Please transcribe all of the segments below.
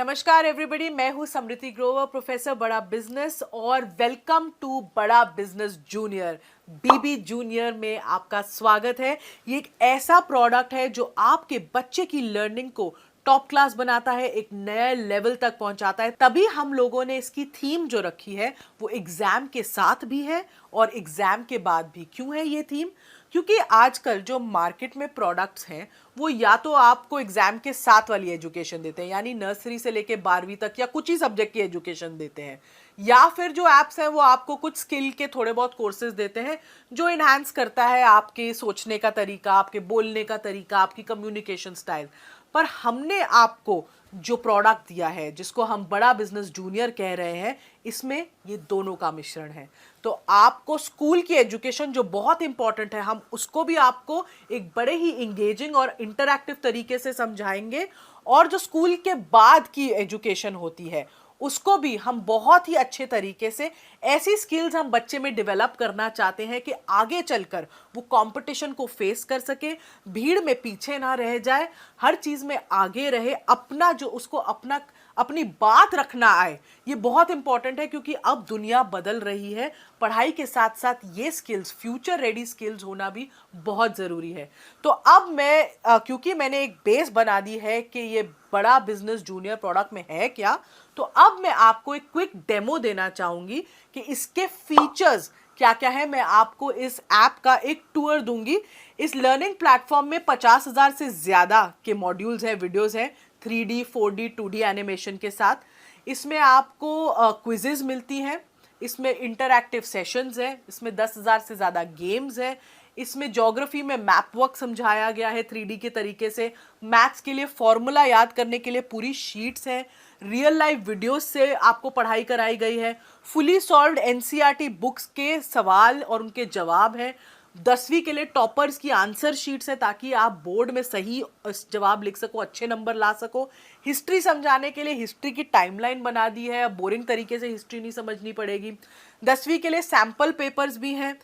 नमस्कार एवरीबॉडी, मैं हूं समृति ग्रोवर, प्रोफेसर बड़ा बिजनेस, और वेलकम टू बड़ा बिजनेस जूनियर। बीबी जूनियर में आपका स्वागत है। ये एक ऐसा प्रोडक्ट है जो आपके बच्चे की लर्निंग को टॉप क्लास बनाता है, एक नए लेवल तक पहुंचाता है। तभी हम लोगों ने इसकी थीम जो रखी है वो एग्जाम के साथ भी है और एग्जाम के बाद भी। क्यों है ये थीम? क्योंकि आजकल जो मार्केट में प्रोडक्ट्स हैं वो या तो आपको एग्जाम के साथ वाली एजुकेशन देते हैं, यानी नर्सरी से लेके 12वीं तक या कुछ ही सब्जेक्ट की एजुकेशन देते हैं, या फिर जो एप्स हैं वो आपको कुछ स्किल के थोड़े बहुत कोर्सेज देते हैं जो इन्हांस करता है आपके सोचने का तरीका, आपके बोलने का तरीका, आपकी कम्युनिकेशन स्टाइल। पर हमने आपको जो प्रोडक्ट दिया है, जिसको हम बड़ा बिजनेस जूनियर कह रहे हैं, इसमें ये दोनों का मिश्रण है। तो आपको स्कूल की एजुकेशन जो बहुत इंपॉर्टेंट है, हम उसको भी आपको एक बड़े ही इंगेजिंग और इंटरैक्टिव तरीके से समझाएंगे, और जो स्कूल के बाद की एजुकेशन होती है उसको भी हम बहुत ही अच्छे तरीके से, ऐसी स्किल्स हम बच्चे में डेवलप करना चाहते हैं कि आगे चलकर वो कंपटीशन को फेस कर सके, भीड़ में पीछे ना रह जाए, हर चीज में आगे रहे, अपना जो उसको अपनी बात रखना आए। ये बहुत इंपॉर्टेंट है क्योंकि अब दुनिया बदल रही है। पढ़ाई के साथ साथ ये स्किल्स, फ्यूचर रेडी स्किल्स होना भी बहुत जरूरी है। तो अब मैं क्योंकि मैंने एक बेस बना दी है कि ये बड़ा बिजनेस जूनियर प्रोडक्ट में है क्या, तो अब मैं आपको एक क्विक डेमो देना चाहूंगी कि इसके फीचर्स क्या क्या है। मैं आपको इस ऐप का एक टूर दूंगी। इस लर्निंग प्लेटफॉर्म में 50,000 से ज्यादा के मॉड्यूल्स हैं, वीडियोस हैं, 3D 4D 2D एनिमेशन के साथ। इसमें आपको क्विजेज मिलती हैं, इसमें इंटरैक्टिव सेशंस हैं, इसमें 10,000 से ज़्यादा गेम्स हैं, इसमें ज्योग्राफी में मैप वर्क समझाया गया है 3D के तरीके से, मैथ्स के लिए फॉर्मूला याद करने के लिए पूरी शीट्स हैं, रियल लाइफ वीडियोस से आपको पढ़ाई कराई गई है, फुली सॉल्व्ड एनसीईआरटी बुक्स के सवाल और उनके जवाब हैं, 10वीं के लिए टॉपर्स की आंसर शीट्स है ताकि आप बोर्ड में सही जवाब लिख सको, अच्छे नंबर ला सको। हिस्ट्री समझाने के लिए हिस्ट्री की टाइमलाइन बना दी है, बोरिंग तरीके से हिस्ट्री नहीं समझनी पड़ेगी। 10वीं के लिए सैंपल पेपर्स भी हैं,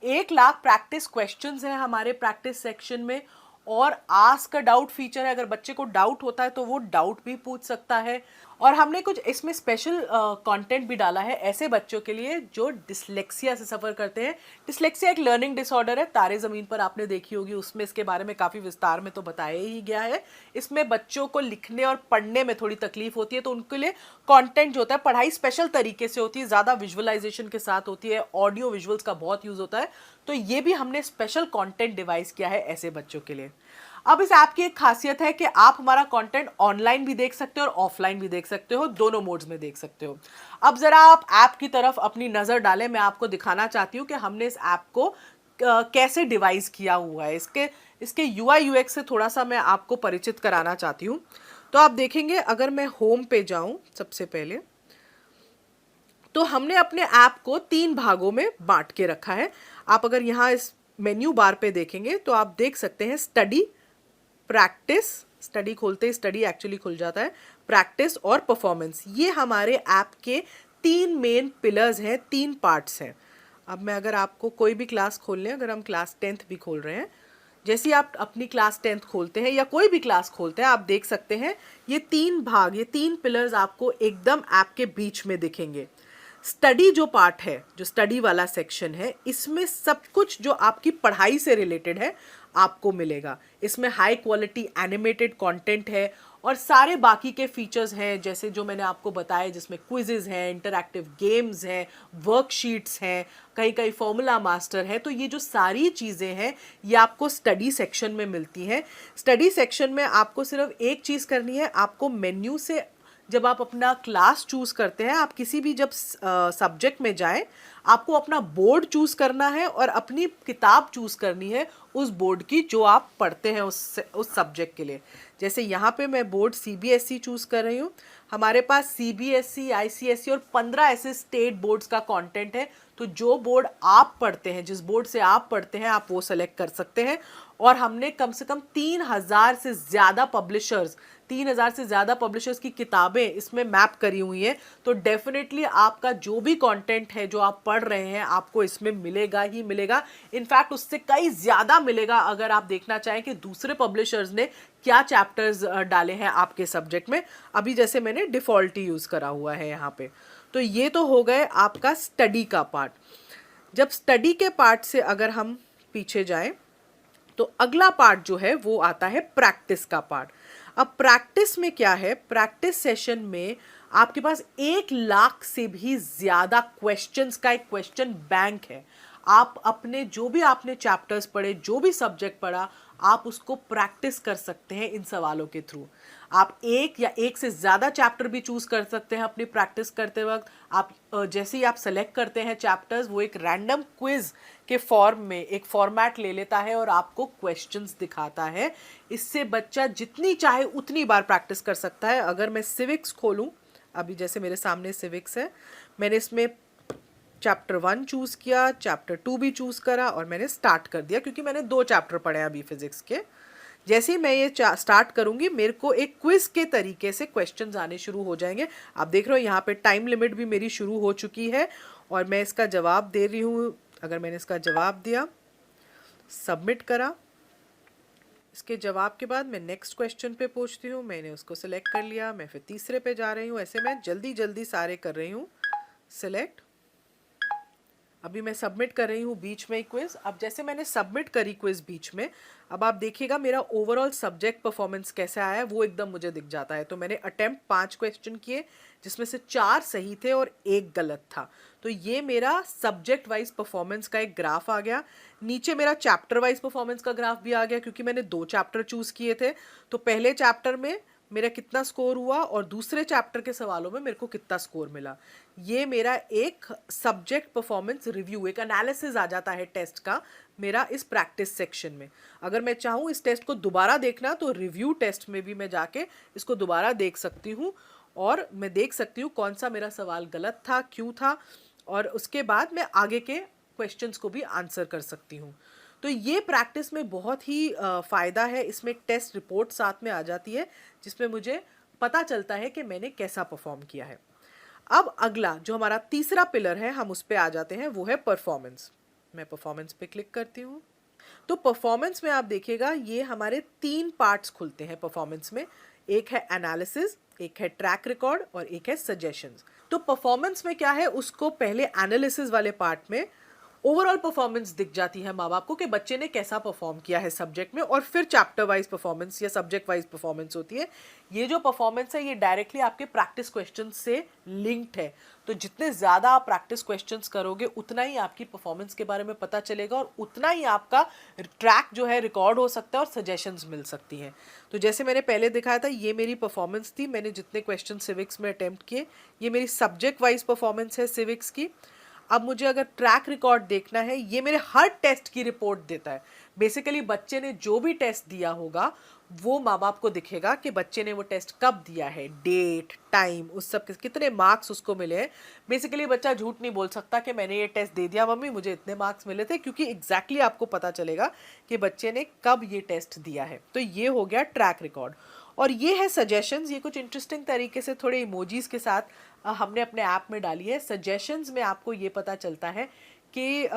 1 लाख प्रैक्टिस क्वेश्चंस हैं हमारे प्रैक्टिस सेक्शन में, और आस्क अ डाउट फीचर है। अगर बच्चे को डाउट होता है तो वो डाउट भी पूछ सकता है। और हमने कुछ इसमें स्पेशल कंटेंट भी डाला है ऐसे बच्चों के लिए जो डिसलेक्सिया से सफ़र करते हैं। डिसलेक्सिया एक लर्निंग डिसऑर्डर है, तारे ज़मीन पर आपने देखी होगी, उसमें इसके बारे में काफ़ी विस्तार में तो बताया ही गया है। इसमें बच्चों को लिखने और पढ़ने में थोड़ी तकलीफ होती है, तो उनके लिए कंटेंट जो होता है, पढ़ाई स्पेशल तरीके से होती है, ज़्यादा विजुअलाइजेशन के साथ होती है, ऑडियो विजुअल्स का बहुत यूज़ होता है। तो ये भी हमने स्पेशल कंटेंट डिवाइस किया है ऐसे बच्चों के लिए। अब इस ऐप की एक खासियत है कि आप हमारा कंटेंट ऑनलाइन भी देख सकते हो और ऑफलाइन भी देख सकते हो, दोनों मोड्स में देख सकते हो। अब जरा आप ऐप की तरफ अपनी नजर डालें। मैं आपको दिखाना चाहती हूँ कि हमने इस ऐप को कैसे डिवाइस किया हुआ है। इसके यूआई यूएक्स से थोड़ा सा मैं आपको परिचित कराना चाहती हूँ। तो आप देखेंगे, अगर मैं होम पे जाऊं सबसे पहले, तो हमने अपने ऐप को 3 भागों में बांट के रखा है। आप अगर यहाँ इस मेन्यू बार पे देखेंगे तो आप देख सकते हैं स्टडी, प्रैक्टिस, स्टडी खोलते ही स्टडी एक्चुअली खुल जाता है, प्रैक्टिस और परफॉर्मेंस। ये हमारे ऐप के 3 मेन पिलर्स हैं, 3 पार्ट्स हैं। अब मैं अगर आपको कोई भी क्लास खोल लें, अगर हम क्लास 10th भी खोल रहे हैं, जैसे ही आप अपनी क्लास 10th खोलते हैं या कोई भी क्लास खोलते हैं, आप देख सकते हैं ये 3 भाग, ये 3 पिलर्स आपको एकदम ऐप के बीच में दिखेंगे। स्टडी जो पार्ट है, जो स्टडी वाला सेक्शन है, इसमें सब कुछ जो आपकी पढ़ाई से रिलेटेड है आपको मिलेगा। इसमें हाई क्वालिटी एनिमेटेड कंटेंट है और सारे बाकी के फीचर्स हैं, जैसे जो मैंने आपको बताया, जिसमें क्विजेज हैं, इंटरैक्टिव गेम्स हैं, वर्कशीट्स हैं, कहीं कहीं फॉर्मूला मास्टर है। तो ये जो सारी चीज़ें हैं ये आपको स्टडी सेक्शन में मिलती हैं। स्टडी सेक्शन में आपको सिर्फ एक चीज़ करनी है, आपको मेन्यू से जब आप अपना क्लास चूज़ करते हैं, आप किसी भी जब सब्जेक्ट में जाएं, आपको अपना बोर्ड चूज़ करना है और अपनी किताब चूज़ करनी है उस बोर्ड की जो आप पढ़ते हैं उस सब्जेक्ट के लिए। जैसे यहाँ पे मैं बोर्ड सीबीएसई चूज़ कर रही हूँ। हमारे पास सीबीएसई, आईसीएसई और 15 ऐसे स्टेट बोर्ड्स का कंटेंट है तो जो बोर्ड आप पढ़ते हैं, जिस बोर्ड से आप पढ़ते हैं, आप वो सेलेक्ट कर सकते हैं। और हमने कम से कम 3000 से ज़्यादा पब्लिशर्स की किताबें इसमें मैप करी हुई हैं। तो डेफिनेटली आपका जो भी कंटेंट है जो आप पढ़ रहे हैं आपको इसमें मिलेगा ही मिलेगा। इनफैक्ट उससे कई ज़्यादा मिलेगा अगर आप देखना चाहें कि दूसरे पब्लिशर्स ने क्या चैप्टर्स डाले हैं आपके सब्जेक्ट में। अभी जैसे मैंने डिफ़ॉल्ट ही यूज़ करा हुआ है यहाँ पे। तो ये तो हो गए आपका स्टडी का पार्ट। जब स्टडी के पार्ट से अगर हम पीछे जाएं तो अगला पार्ट जो है वो आता है प्रैक्टिस का पार्ट। अब प्रैक्टिस में क्या है, प्रैक्टिस सेशन में आपके पास 1 लाख से भी ज़्यादा क्वेश्चंस का एक क्वेश्चन बैंक है। आप अपने जो भी आपने चैप्टर्स पढ़े, जो भी सब्जेक्ट पढ़ा, आप उसको प्रैक्टिस कर सकते हैं इन सवालों के थ्रू। आप एक या एक से ज़्यादा चैप्टर भी चूज़ कर सकते हैं अपनी प्रैक्टिस करते वक्त। आप जैसे ही आप सेलेक्ट करते हैं चैप्टर्स, वो एक रैंडम क्विज के फॉर्म में एक फॉर्मेट ले लेता है और आपको क्वेश्चंस दिखाता है। इससे बच्चा जितनी चाहे उतनी बार प्रैक्टिस कर सकता है। अगर मैं सिविक्स खोलूँ, अभी जैसे मेरे सामने सिविक्स है, मैंने इसमें चैप्टर 1 चूज़ किया, चैप्टर 2 भी चूज़ करा और मैंने स्टार्ट कर दिया क्योंकि मैंने 2 चैप्टर पढ़े अभी फिजिक्स के। जैसे ही मैं ये स्टार्ट करूंगी मेरे को एक क्विज के तरीके से क्वेश्चंस आने शुरू हो जाएंगे। आप देख रहे हो यहाँ पे टाइम लिमिट भी मेरी शुरू हो चुकी है और मैं इसका जवाब दे रही हूँ। अगर मैंने इसका जवाब दिया, सबमिट करा, इसके जवाब के बाद मैं नेक्स्ट क्वेश्चन पे पहुँचती हूँ। मैंने उसको सिलेक्ट कर लिया, मैं फिर तीसरे पे जा रही हूँ। ऐसे मैं जल्दी जल्दी सारे कर रही हूँ सिलेक्ट। अभी मैं सबमिट कर रही हूँ बीच में क्विज। अब जैसे मैंने सबमिट करी क्विज बीच में, अब आप देखिएगा मेरा ओवरऑल सब्जेक्ट परफॉर्मेंस कैसे आया है वो एकदम मुझे दिख जाता है। तो मैंने अटेम्प्ट 5 क्वेश्चन किए जिसमें से 4 सही थे और 1 गलत था। तो ये मेरा सब्जेक्ट वाइज परफॉर्मेंस का एक ग्राफ आ गया। नीचे मेरा चैप्टर वाइज परफॉर्मेंस का ग्राफ भी आ गया क्योंकि मैंने 2 चैप्टर चूज़ किए थे। तो पहले चैप्टर में मेरा कितना स्कोर हुआ और दूसरे चैप्टर के सवालों में मेरे को कितना स्कोर मिला। ये मेरा एक सब्जेक्ट परफॉर्मेंस रिव्यू, एक एनालिसिस आ जाता है टेस्ट का मेरा इस प्रैक्टिस सेक्शन में। अगर मैं चाहूँ इस टेस्ट को दोबारा देखना तो रिव्यू टेस्ट में भी मैं जाके इसको दोबारा देख सकती हूँ और मैं देख सकती हूँ कौन सा मेरा सवाल गलत था, क्यों था, और उसके बाद मैं आगे के क्वेश्चंस को भी आंसर कर सकती हूँ। तो ये प्रैक्टिस में बहुत ही फ़ायदा है। इसमें एक टेस्ट रिपोर्ट साथ में आ जाती है जिसमें मुझे पता चलता है कि मैंने कैसा परफॉर्म किया है। अब अगला जो हमारा तीसरा पिलर है हम उस पे आ जाते हैं, वो है परफॉर्मेंस। मैं परफॉर्मेंस पे क्लिक करती हूँ। तो परफॉर्मेंस में आप देखिएगा ये हमारे 3 पार्ट्स खुलते हैं परफॉर्मेंस में। एक है एनालिसिस, एक है ट्रैक रिकॉर्ड और एक है सजेशंस। तो परफॉर्मेंस में क्या है, उसको पहले एनालिसिस वाले पार्ट में ओवरऑल परफॉर्मेंस दिख जाती है माँ बाप को कि बच्चे ने कैसा परफॉर्म किया है सब्जेक्ट में, और फिर चैप्टर वाइज परफॉर्मेंस या सब्जेक्ट वाइज परफॉर्मेंस होती है। ये जो परफॉर्मेंस है ये डायरेक्टली आपके प्रैक्टिस क्वेश्चन से लिंक्ड है। तो जितने ज़्यादा आप प्रैक्टिस क्वेश्चंस करोगे उतना ही आपकी परफॉर्मेंस के बारे में पता चलेगा और उतना ही आपका ट्रैक जो है रिकॉर्ड हो सकता है और सजेशंस मिल सकती हैं। तो जैसे मैंने पहले दिखाया था ये मेरी परफॉर्मेंस थी, मैंने जितने क्वेश्चन सिविक्स में अटैम्प्ट किए, ये मेरी सब्जेक्ट वाइज परफॉर्मेंस है सिविक्स की। अब मुझे अगर ट्रैक रिकॉर्ड देखना है, ये मेरे हर टेस्ट की रिपोर्ट देता है। बेसिकली बच्चे ने जो भी टेस्ट दिया होगा वो माँ बाप को दिखेगा कि बच्चे ने वो टेस्ट कब दिया है, डेट, टाइम, उस सब कितने मार्क्स उसको मिले हैं। बेसिकली बच्चा झूठ नहीं बोल सकता कि मैंने ये टेस्ट दे दिया मम्मी मुझे इतने मार्क्स मिले थे, क्योंकि एग्जैक्टली आपको पता चलेगा कि बच्चे ने कब ये टेस्ट दिया है। तो ये हो गया ट्रैक रिकॉर्ड। और ये है सजेशंस। ये कुछ इंटरेस्टिंग तरीके से थोड़े इमोजीज के साथ हमने अपने ऐप में डाली है। सजेशंस में आपको ये पता चलता है कि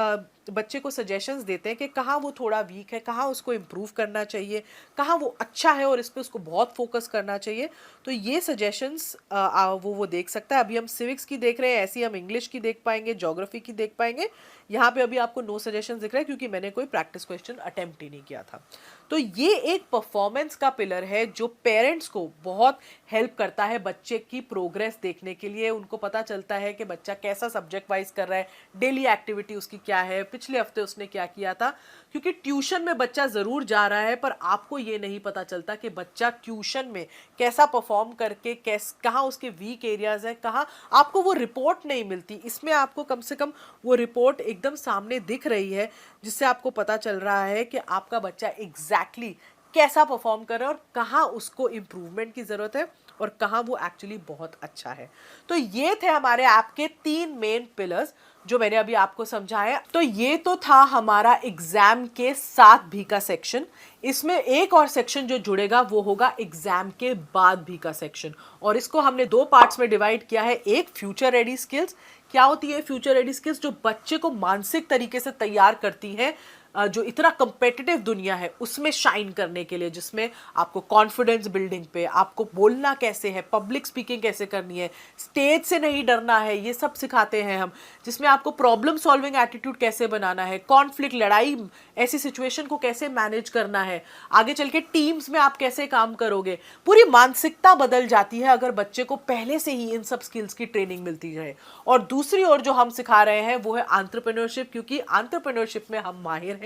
बच्चे को सजेशंस देते हैं कि कहाँ वो थोड़ा वीक है, कहाँ उसको इम्प्रूव करना चाहिए, कहाँ वो अच्छा है और इस पे उसको बहुत फोकस करना चाहिए। तो ये सजेशंस वो देख सकता है। अभी हम सिविक्स की देख रहे हैं, ऐसी हम इंग्लिश की देख पाएंगे, ज्योग्राफी की देख पाएंगे। यहाँ पे अभी आपको नो सजेशंस दिख रहा है क्योंकि मैंने कोई प्रैक्टिस क्वेश्चन अटेम्प्ट ही नहीं किया था। तो ये एक परफॉर्मेंस का पिलर है जो पेरेंट्स को बहुत हेल्प करता है बच्चे की प्रोग्रेस देखने के लिए। उनको पता चलता है कि बच्चा कैसा सब्जेक्ट वाइज कर रहा है, डेली एक्टिविटी उसकी क्या है, पिछले हफ्ते उसने क्या किया था। क्योंकि ट्यूशन में बच्चा ज़रूर जा रहा है पर आपको ये नहीं पता चलता कि बच्चा ट्यूशन में कैसा परफॉर्म करके कहाँ उसके वीक एरियाज हैं, कहाँ आपको वो रिपोर्ट नहीं मिलती। इसमें आपको कम से कम वो रिपोर्ट एकदम सामने दिख रही है जिससे आपको पता चल रहा है कि आपका बच्चा एग्जैक्टली कैसा परफॉर्म कर रहा है और कहाँ उसको इम्प्रूवमेंट की ज़रूरत है और कहाँ वो एक्चुअली बहुत अच्छा है। तो ये थे हमारे ऐप के 3 मेन पिलर्स जो मैंने अभी आपको समझाया। तो ये तो था हमारा एग्जाम के साथ भी का सेक्शन। इसमें एक और सेक्शन जो जुड़ेगा वो होगा एग्जाम के बाद भी का सेक्शन, और इसको हमने 2 पार्ट्स में डिवाइड किया है। एक फ्यूचर रेडी स्किल्स, क्या होती है फ्यूचर रेडी स्किल्स, जो बच्चे को मानसिक तरीके से तैयार करती है जो इतना कंपेटिटिव दुनिया है उसमें शाइन करने के लिए, जिसमें आपको कॉन्फिडेंस बिल्डिंग पे, आपको बोलना कैसे है, पब्लिक स्पीकिंग कैसे करनी है, स्टेज से नहीं डरना है, ये सब सिखाते हैं हम। जिसमें आपको प्रॉब्लम सॉल्विंग एटीट्यूड कैसे बनाना है, कॉन्फ्लिक्ट, लड़ाई, ऐसी सिचुएशन को कैसे मैनेज करना है, आगे चल के टीम्स में आप कैसे काम करोगे। पूरी मानसिकता बदल जाती है अगर बच्चे को पहले से ही इन सब स्किल्स की ट्रेनिंग मिलती है। और दूसरी ओर जो हम सिखा रहे हैं वो है एंटरप्रेन्योरशिप, क्योंकि एंटरप्रेन्योरशिप में हम माहिर हैं।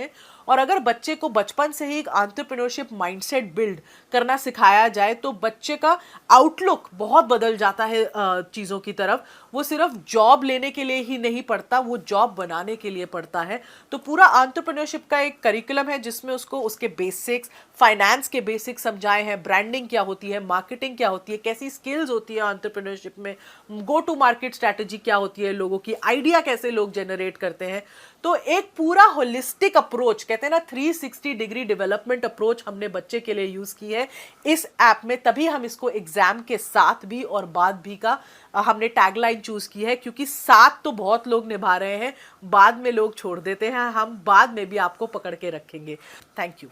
और अगर बच्चे को बचपन से ही एक एंटरप्रेन्योरशिप माइंडसेट बिल्ड करना सिखाया जाए तो बच्चे का आउटलुक बहुत बदल जाता है चीज़ों की तरफ। वो सिर्फ जॉब लेने के लिए ही नहीं पढ़ता, वो जॉब बनाने के लिए पढ़ता है। तो पूरा एंटरप्रेन्योरशिप का एक करिकुलम है जिसमें उसको उसके बेसिक्स, फाइनेंस के बेसिक्स समझाए हैं, ब्रांडिंग क्या होती है, मार्केटिंग क्या होती है, कैसी स्किल्स होती है एंटरप्रेन्योरशिप में, गो टू मार्केट स्ट्रैटेजी क्या होती है, लोगों की आइडिया कैसे लोग जनरेट करते हैं। तो एक पूरा होलिस्टिक अप्रोच, कहते हैं ना 360 डिग्री डेवलपमेंट अप्रोच हमने बच्चे के लिए यूज की है इस ऐप में। तभी हम इसको एग्जाम के साथ भी और बाद भी का हमने टैगलाइन चूज की है, क्योंकि साथ तो बहुत लोग निभा रहे हैं, बाद में लोग छोड़ देते हैं, हम बाद में भी आपको पकड़ के रखेंगे। Thank you.